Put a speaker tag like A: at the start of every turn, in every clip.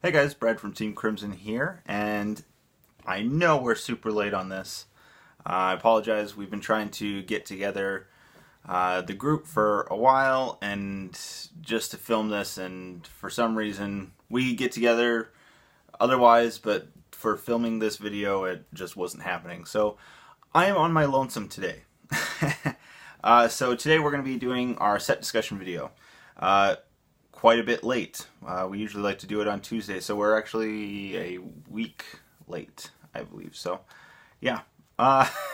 A: Hey guys, Brad from Team Crimson here, and I know we're super late on this. I apologize. We've been trying to get together the group for a while and just to film this, and for some reason we get together otherwise, but for filming this video it just wasn't happening. So I am on my lonesome today. So today we're going to be doing our set discussion video. Quite a bit late. We usually like to do it on Tuesday, so we're actually a week late, I believe. So, yeah.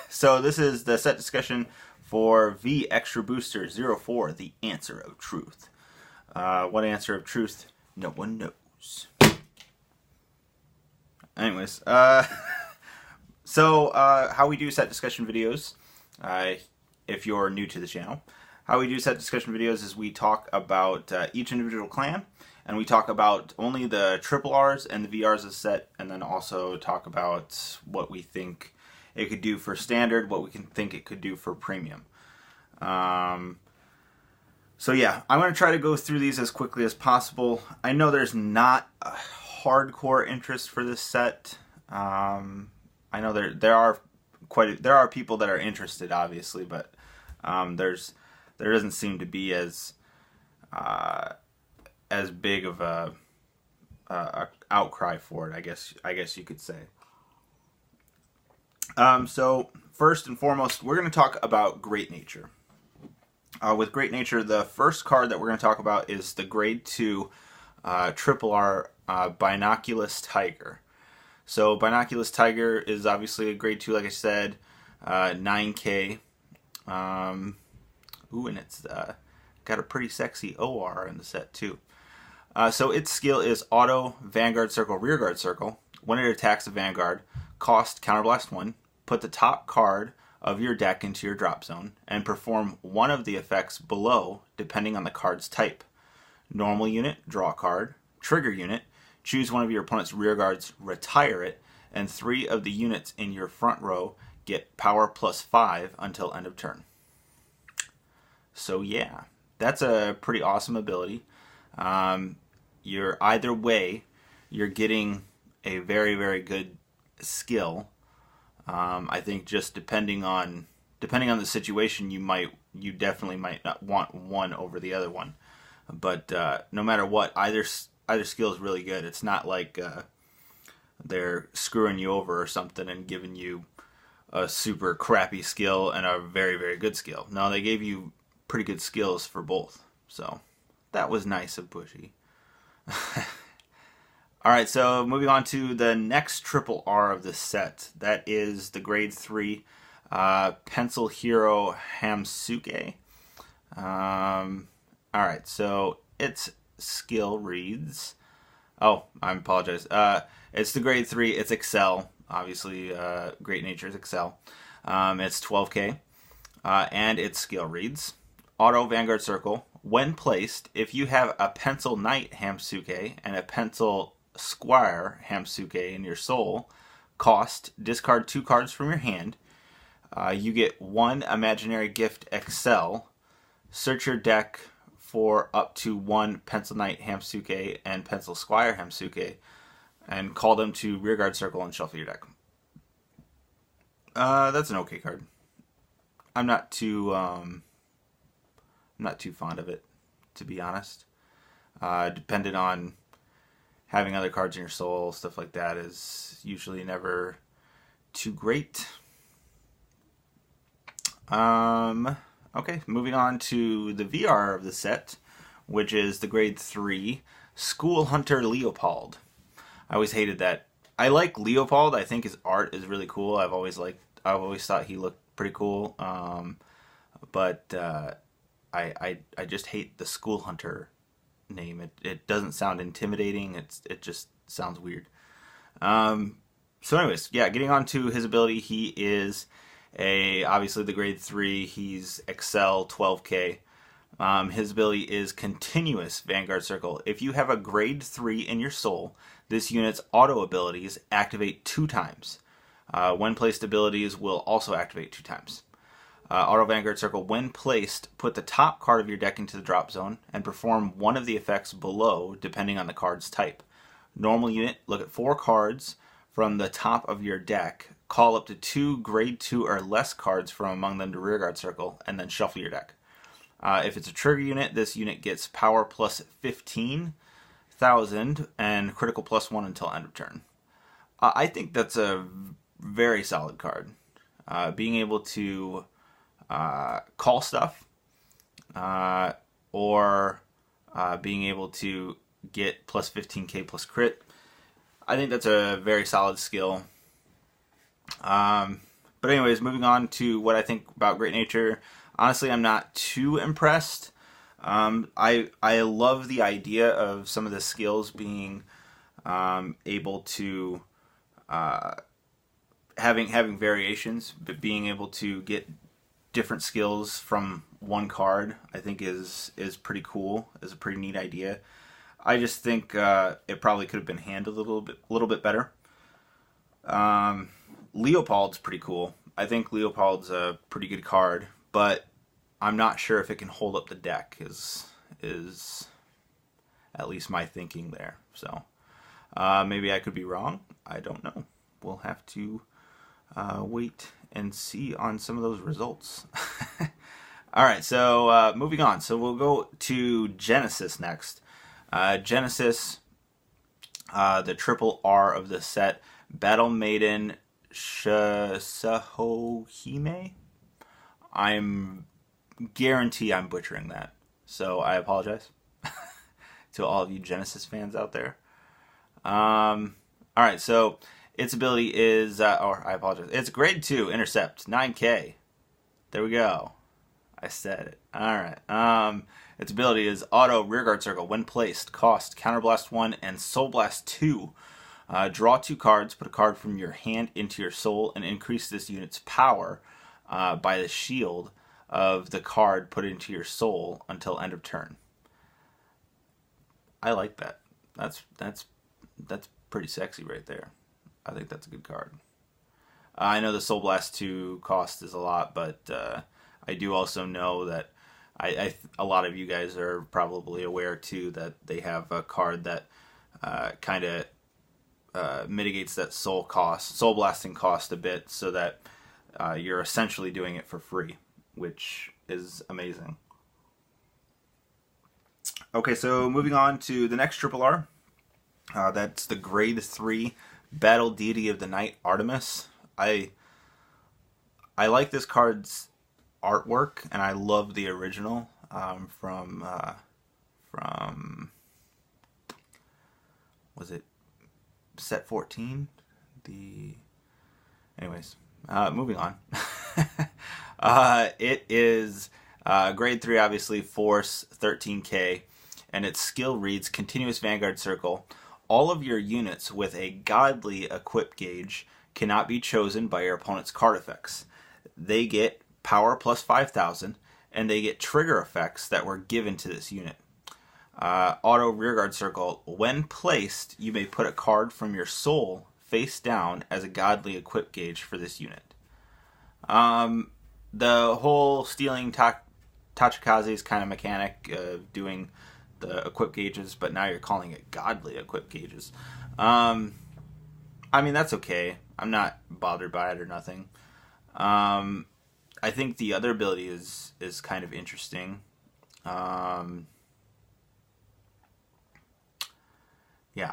A: So this is the set discussion for V Extra Booster 04, the Answer of Truth. What answer of truth? No one knows. Anyways, so how we do set discussion videos, if you're new to the channel. How we do set discussion videos is we talk about each individual clan, and we talk about only the triple R's and the VRs as set, and then also talk about what we think it could do for standard, what we can think it could do for premium. So yeah, I'm going to try to go through these as quickly as possible. I know there's not a hardcore interest for this set. I know there are people that are interested, obviously, but there doesn't seem to be as big of a outcry for it, I guess you could say. So first and foremost, we're going to talk about Great Nature. With Great Nature, the first card that we're going to talk about is the Grade 2 Triple R Binoculus Tiger. So Binoculus Tiger is obviously a Grade 2, like I said, 9K. And it's got a pretty sexy OR in the set too. So its skill is Auto Vanguard Circle Rearguard Circle. When it attacks a Vanguard, cost Counterblast 1, put the top card of your deck into your drop zone, and perform one of the effects below depending on the card's type. Normal unit, draw a card. Trigger unit, choose one of your opponent's rearguards, retire it, and 3 of the units in your front row get power +5 until end of turn. So yeah, that's a pretty awesome ability. Either way, you're getting a very, very good skill. I think just depending on the situation, you definitely might not want one over the other one. But no matter what, either skill is really good. It's not like they're screwing you over or something and giving you a super crappy skill and a very, very good skill. No, they gave you pretty good skills for both. So that was nice of Bushy. Alright, so moving on to the next triple R of this set. That is the Grade 3 Pencil Hero Hamsuke. Alright, so its skill reads... Oh, I apologize. It's the Grade 3, it's Excel. Obviously, Great Nature is Excel. It's 12K. And its skill reads... Auto Vanguard Circle. When placed, if you have a Pencil Knight Hamsuke and a Pencil Squire Hamsuke in your soul, cost, discard 2 cards from your hand. You get 1 Imaginary Gift Excel. Search your deck for up to 1 Pencil Knight Hamsuke and Pencil Squire Hamsuke, and call them to Rearguard Circle and shuffle your deck. That's an okay card. I'm not too fond of it, to be honest. Dependent on having other cards in your soul, stuff like that is usually never too great. Okay, moving on to the VR of the set, which is the Grade 3 School Hunter Leopold. I always hated that. I like Leopold. I think his art is really cool. I've always thought he looked pretty cool. But I just hate the School Hunter name. It doesn't sound intimidating. It just sounds weird. So anyways, yeah, getting on to his ability, he is obviously the Grade 3, he's Excel 12K. His ability is Continuous Vanguard Circle. If you have a Grade 3 in your soul, this unit's auto abilities activate 2 times. When placed abilities will also activate 2 times. Auto Vanguard Circle, when placed, put the top card of your deck into the drop zone and perform one of the effects below depending on the card's type. Normal unit, look at 4 cards from the top of your deck, call up to 2 grade 2 or less cards from among them to rearguard circle, and then shuffle your deck. If it's a trigger unit, this unit gets power plus 15,000 and critical plus 1 until end of turn. I think that's a very solid card. Being able to call stuff, or being able to get plus 15k plus crit. I think that's a very solid skill. But anyways, moving on to what I think about Great Nature. Honestly, I'm not too impressed. I love the idea of some of the skills being able to having variations, but being able to get different skills from one card, I think is pretty cool. Is a pretty neat idea. I just think it probably could have been handled a little bit better. Leopold's pretty cool. I think Leopold's a pretty good card, but I'm not sure if it can hold up the deck. Is at least my thinking there. So maybe I could be wrong. I don't know. We'll have to wait and see on some of those results. All right, so moving on. So we'll go to Genesis next. Genesis, the triple R of the set, Battle Maiden Sahohime. I'm guarantee I'm butchering that, so I apologize to all of you Genesis fans out there. All right, so its ability is, or I apologize, it's grade 2, intercept, 9k. There we go. I said it. All right. Its ability is auto rearguard circle. When placed, cost counterblast 1 and soul blast 2. Draw 2 cards, put a card from your hand into your soul, and increase this unit's power by the shield of the card put into your soul until end of turn. I like that. That's pretty sexy right there. I think that's a good card. I know the Soul Blast 2 cost is a lot, but I do also know that a lot of you guys are probably aware too that they have a card that kind of mitigates that soul blasting cost a bit, so that you're essentially doing it for free, which is amazing. Okay, so moving on to the next triple R. That's the grade 3 Battle Deity of the Night, Artemis. I like this card's artwork, and I love the original from was it set 14? Anyways, moving on. It is grade 3, obviously, force, 13k, and its skill reads continuous Vanguard circle. All of your units with a godly equip gauge cannot be chosen by your opponent's card effects. They get power plus 5,000, and they get trigger effects that were given to this unit. Auto rearguard circle. When placed, you may put a card from your soul face down as a godly equip gauge for this unit. The whole stealing Tachikaze's kind of mechanic of doing the equip gauges, but now you're calling it godly equip gauges. I mean, that's okay. I'm not bothered by it or nothing. I think the other ability is kind of interesting. Yeah,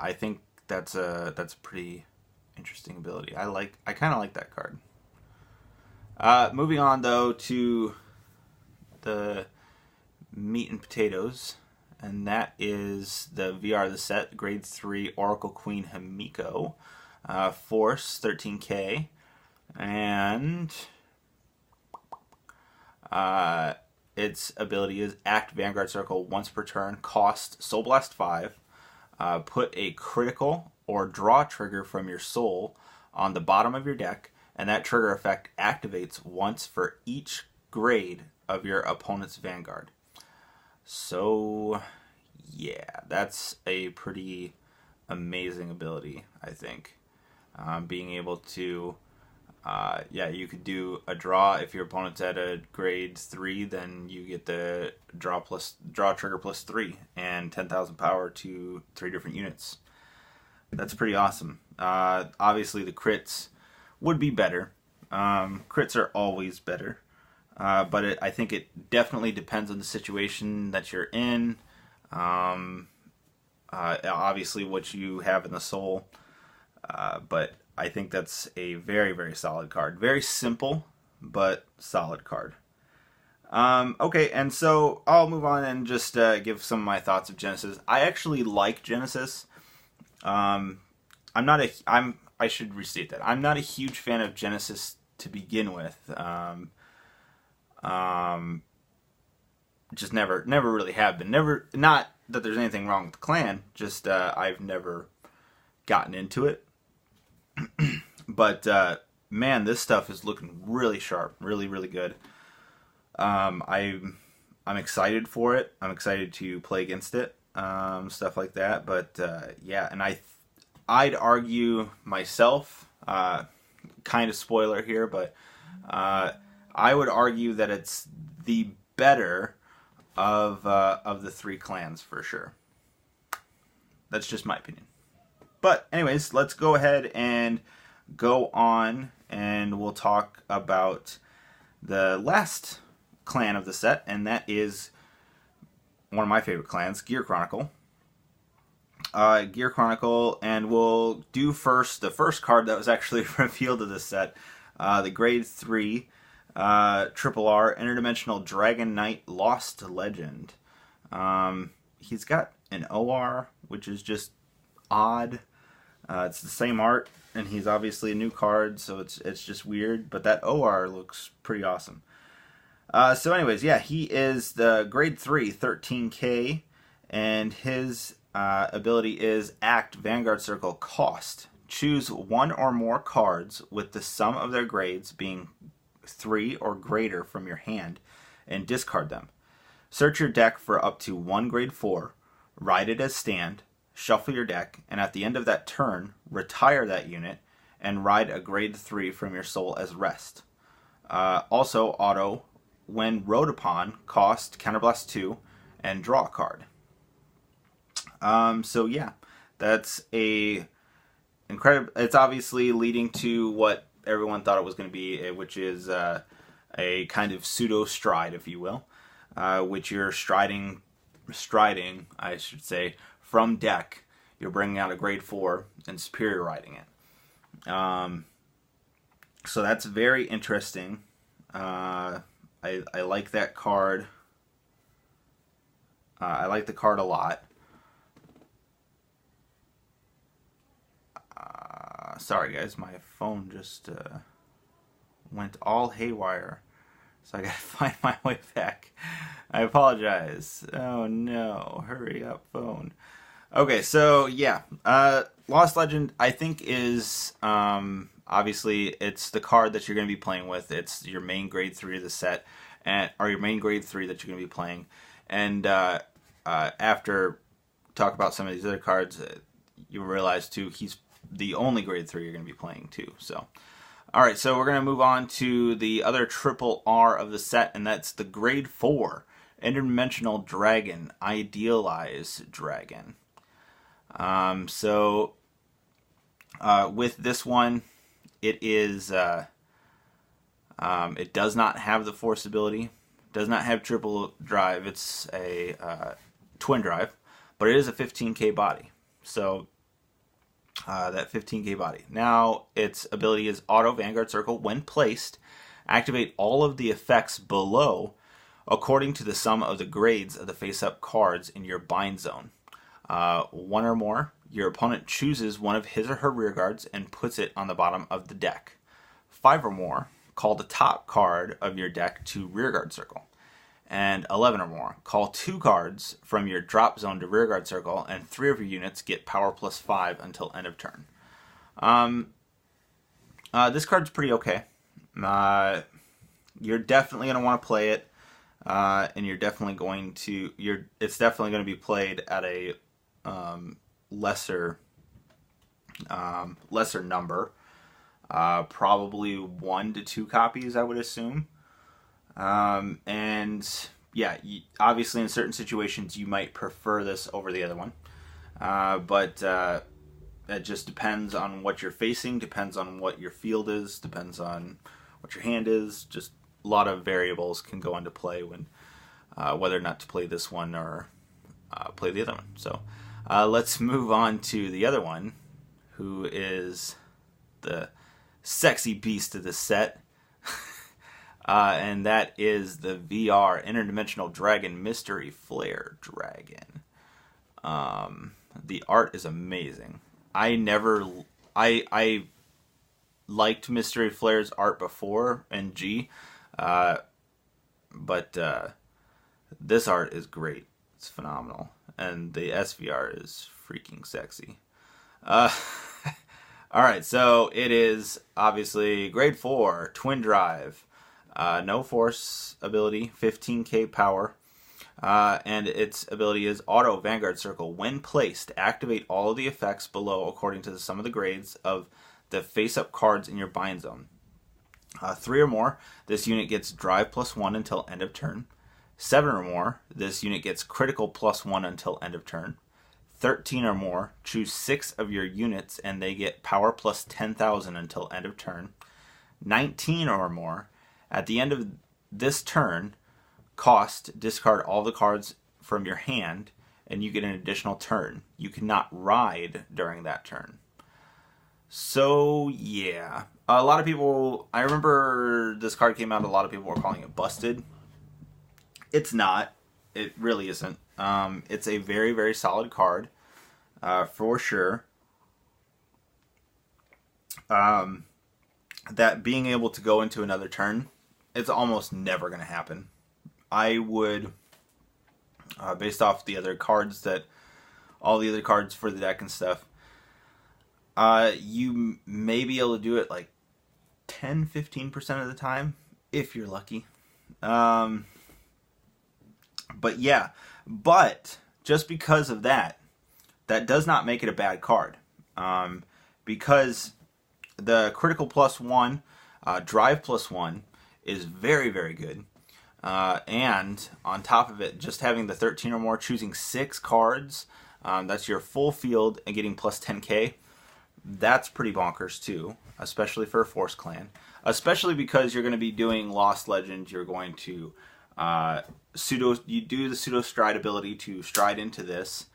A: I think that's a pretty interesting ability. I kind of like that card. Moving on though to the meat and potatoes, and that is the VR of the set, grade 3 Oracle Queen Himiko, force 13k, and its ability is act Vanguard Circle once per turn, cost Soul Blast 5, put a critical or draw trigger from your soul on the bottom of your deck, and that trigger effect activates once for each grade of your opponent's Vanguard. So, yeah, that's a pretty amazing ability, I think. Being able to, you could do a draw. If your opponent's at a grade 3, then you get the draw trigger plus 3 and 10,000 power to 3 different units. That's pretty awesome. Obviously, the crits would be better. Crits are always better. But I think it definitely depends on the situation that you're in. Obviously, what you have in the soul. But I think that's a very, very solid card. Very simple, but solid card. Okay, and so I'll move on and just give some of my thoughts of Genesis. I actually like Genesis. I should restate that. I'm not a huge fan of Genesis to begin with. Just never really have been. Never, not that there's anything wrong with the clan. Just I've never gotten into it. But man, this stuff is looking really sharp, really, really good. I'm excited for it. I'm excited to play against it, stuff like that. But yeah, and I'd argue myself, kind of spoiler here, but I would argue that it's the better of the three clans for sure. That's just my opinion. But anyways, let's go ahead and go on, and we'll talk about the last clan of the set, and that is one of my favorite clans, Gear Chronicle. Gear Chronicle, and we'll do first the first card that was actually revealed to this set, the Grade 3 Triple R Interdimensional Dragon Knight Lost Legend. He's got an OR, which is just odd. It's the same art, and he's obviously a new card, so it's just weird, but that OR looks pretty awesome. So anyways, yeah, he is the Grade 3, 13k, and his ability is Act Vanguard Circle Cost. Choose one or more cards with the sum of their grades being 3 or greater from your hand, and discard them. Search your deck for up to one Grade 4, ride it as stand, shuffle your deck, and at the end of that turn, retire that unit, and ride a Grade 3 from your soul as rest. Also, auto, when rode upon, cost, counterblast 2, and draw a card. So yeah, that's a incredible. It's obviously leading to what everyone thought it was going to be, which is a kind of pseudo stride, if you will, which you're striding, I should say, from deck. You're bringing out a Grade 4 and superior riding it. So that's very interesting. I like that card. I like the card a lot. Sorry guys, my phone just went all haywire, so I gotta find my way back. I apologize. Oh no, hurry up phone. Okay, so yeah, Lost Legend I think is obviously it's the card that you're going to be playing with. It's your main Grade 3 of the set, or your main Grade 3 that you're going to be playing. And after talk about some of these other cards, you realize too he's the only Grade 3 you're going to be playing too. So, all right, so we're going to move on to the other Triple R of the set, and that's the Grade 4 Interdimensional Dragon, Idealize Dragon. With this one, it is it does not have the Force ability, does not have triple drive. It's a twin drive, but it is a 15k body. So that 15k body. Now its ability is Auto Vanguard Circle. When placed, activate all of the effects below according to the sum of the grades of the face-up cards in your bind zone. One or more, your opponent chooses one of his or her rear guards and puts it on the bottom of the deck. 5 or more, call the top card of your deck to rearguard circle. And 11 or more, call 2 cards from your drop zone to rearguard circle, and 3 of your units get power plus 5 until end of turn. This card's pretty okay. You're definitely going to want to play it, and you're definitely going to it's definitely going to be played at a lesser number, probably 1 to 2 copies, I would assume. And yeah, obviously in certain situations you might prefer this over the other one, but It just depends on what you're facing, depends on what your field is, depends on what your hand is. Just a lot of variables can go into play when whether or not to play this one or play the other one. So let's move on to the other one, who is the sexy beast of the set. And that is the VR Interdimensional Dragon Mystery Flare Dragon. The art is amazing. I liked Mystery Flare's art before in G, but this art is great. It's phenomenal, and the SVR is freaking sexy. All right, so it is obviously grade 4, twin drive. No force ability, 15k power, and its ability is Auto Vanguard Circle. When placed, activate all of the effects below according to the sum of the grades of the face-up cards in your bind zone. 3 or more, this unit gets drive +1 until end of turn. 7 or more, this unit gets critical +1 until end of turn. 13 or more, choose 6 of your units and they get power plus 10,000 until end of turn. 19 or more, at the end of this turn, discard all the cards from your hand, and you get an additional turn. You cannot ride during that turn. So, yeah. A lot of people, I remember this card came out, a lot of people were calling it busted. It's not. It really isn't. It's a very, very solid card, for sure. That being able to go into another turn, it's almost never going to happen. I would, based off the other cards all the other cards for the deck and stuff, you may be able to do it like 10-15% of the time, if you're lucky. But yeah, but just because of that does not make it a bad card. Because the critical +1, drive +1 is very, very good. And on top of it, just having the 13 or more, choosing 6 cards, that's your full field and getting plus 10k, that's pretty bonkers too, especially for a Force Clan. Especially because you're going to be doing Lost Legend, you're going to you do the pseudo stride ability to stride into this,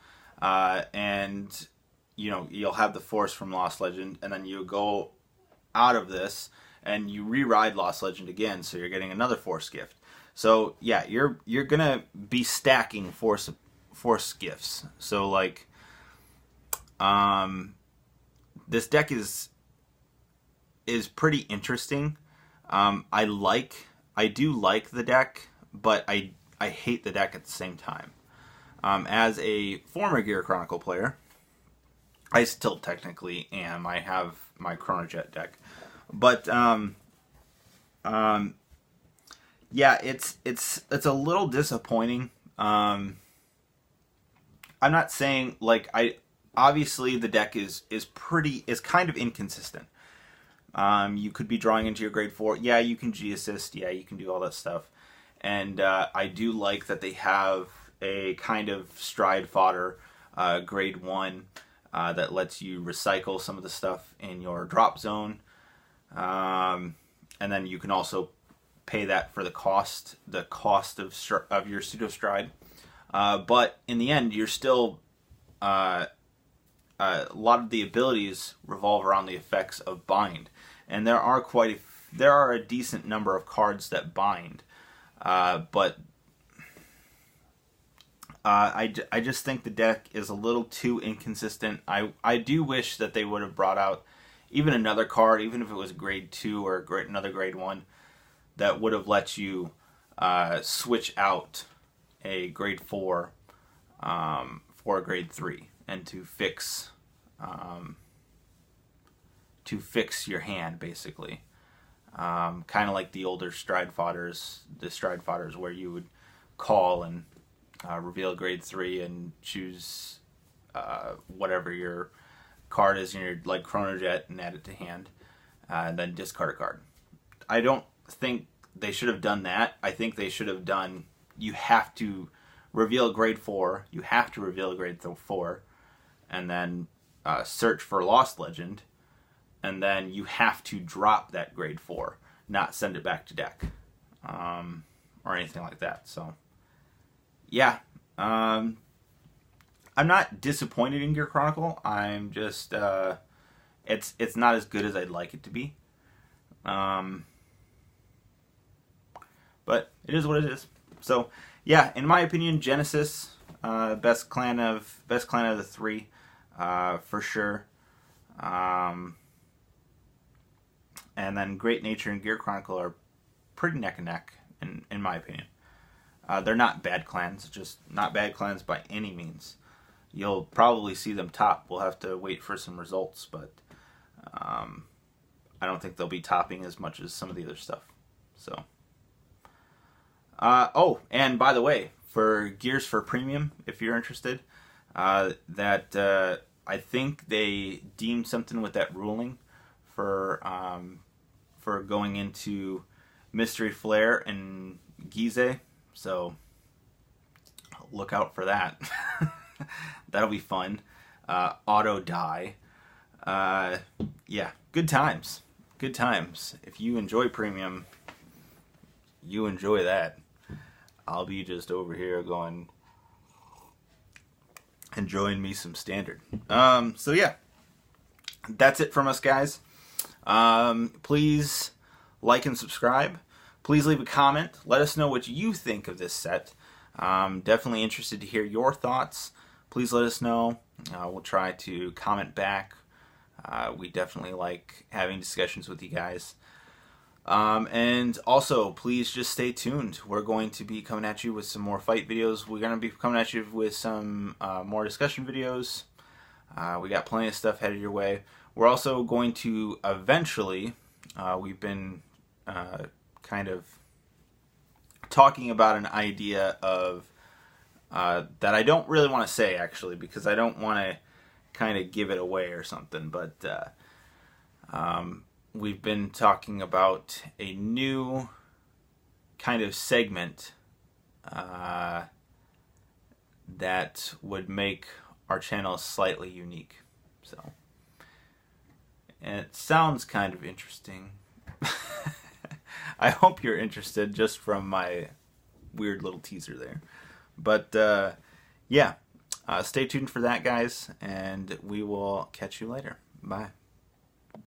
A: and you'll have the Force from Lost Legend, and then you go out of this and you re-ride Lost Legend again, so you're getting another Force gift. So yeah, you're gonna be stacking Force gifts. So like, this deck is pretty interesting. I do like the deck, but I hate the deck at the same time. As a former Gear Chronicle player, I still technically am. I have my Chronojet deck, but yeah, it's a little disappointing. I'm not saying like obviously the deck is kind of inconsistent. You could be drawing into your grade 4. Yeah, you can G assist. Yeah, you can do all that stuff. And I do like that they have a kind of stride fodder grade 1 that lets you recycle some of the stuff in your drop zone. And then you can also pay that for the cost of your pseudo stride. But in the end, you're still a lot of the abilities revolve around the effects of bind, and there are a decent number of cards that bind, but I just think the deck is a little too inconsistent. I do wish that they would have brought out even another card, even if it was grade 2 or another grade 1, that would have let you switch out a grade 4 for a grade 3, and to fix your hand, basically. Kind of like the older stride fodders, where you would call and reveal grade 3 and choose whatever your card is in your like Chronojet and add it to hand, and then discard a card. I don't think they should have done that. I think they should have done, you have to reveal grade 4, you have to reveal grade 4, and then search for Lost Legend, and then you have to drop that grade 4, not send it back to deck, or anything like that. So, yeah, I'm not disappointed in Gear Chronicle. I'm just it's not as good as I'd like it to be, but it is what it is. So, yeah, in my opinion, Genesis, best clan of the 3, for sure. And then Great Nature and Gear Chronicle are pretty neck and neck, in my opinion. They're not bad clans, just not bad clans by any means. You'll probably see them top. We'll have to wait for some results, but I don't think they'll be topping as much as some of the other stuff. So, oh, and by the way, for Gears for Premium, if you're interested, I think they deemed something with that ruling for going into Mystery Flare and Gizeh, so look out for that. That'll be fun. Auto die. Yeah, good times. Good times. If you enjoy Premium, you enjoy that. I'll be just over here going, enjoying me some Standard. So yeah, that's it from us, guys. Please like and subscribe. Please leave a comment. Let us know what you think of this set. Definitely interested to hear your thoughts. Please let us know. We'll try to comment back. We definitely like having discussions with you guys. And also, please just stay tuned. We're going to be coming at you with some more fight videos. We're going to be coming at you with some more discussion videos. We got plenty of stuff headed your way. We're also going to eventually, we've been kind of talking about an idea of that I don't really want to say, actually, because I don't want to kind of give it away or something, but we've been talking about a new kind of segment that would make our channel slightly unique. So, and it sounds kind of interesting. I hope you're interested just from my weird little teaser there. But yeah, stay tuned for that, guys, and we will catch you later. Bye.